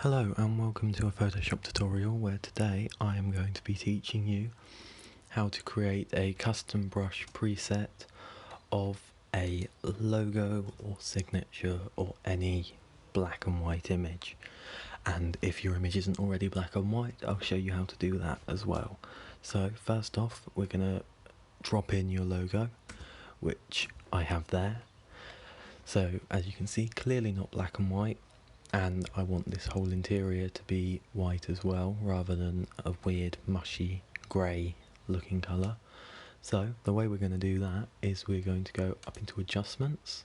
Hello and welcome to a Photoshop tutorial where today I am going to be teaching you how to create a custom brush preset of a logo or signature or any black and white image. And if your image isn't already black and white, I'll show you how to do that as well. So first off, we're going to drop in your logo, which I have there. So as you can see, clearly not black and white. And I want this whole interior to be white as well, rather than a weird mushy grey looking colour. So the way we're going to do that is we're going to go up into adjustments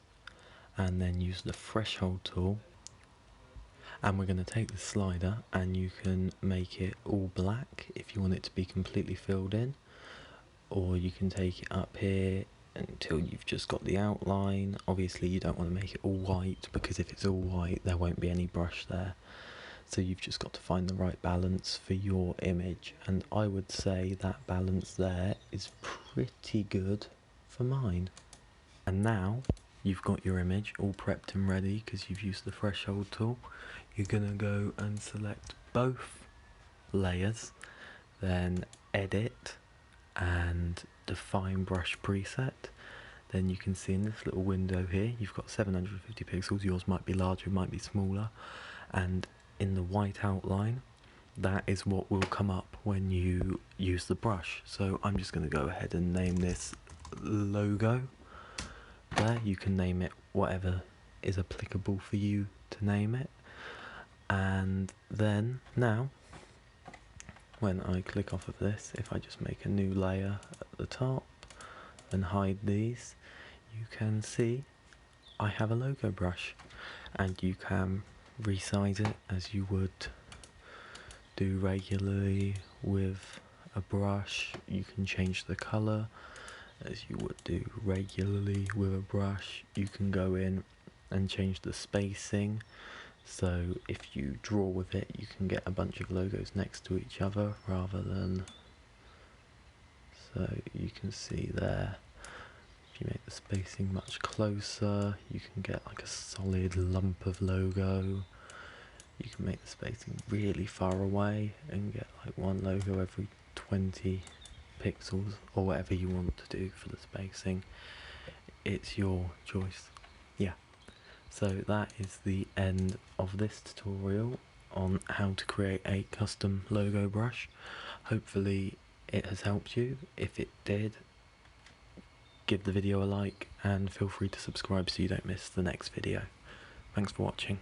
and then use the threshold tool, and we're going to take the slider and you can make it all black if you want it to be completely filled in, or you can take it up here until you've just got the outline. Obviously you don't want to make it all white, because if it's all white there won't be any brush there. So you've just got to find the right balance for your image, and I would say that balance there is pretty good for mine. And now you've got your image all prepped and ready because you've used the threshold tool. You're gonna go and select both layers, then edit and define brush preset. Then you can see in this little window here you've got 750 pixels. Yours might be larger, might be smaller, and in the white outline that is what will come up when you use the brush. So I'm just going to go ahead and name this logo. There, you can name it whatever is applicable for you to name it. And then now when I click off of this, if I just make a new layer at the top and hide these, you can see I have a logo brush, and you can resize it as you would do regularly with a brush. You can change the colour as you would do regularly with a brush. You can go in and change the spacing, so if you draw with it you can get a bunch of logos next to each other rather than, so you can see there, if you make the spacing much closer you can get like a solid lump of logo. You can make the spacing really far away and get like one logo every 20 pixels or whatever you want to do for the spacing. It's your choice. Yeah. So that is the end of this tutorial on how to create a custom logo brush. Hopefully it has helped you. If it did, give the video a like and feel free to subscribe so you don't miss the next video. Thanks for watching.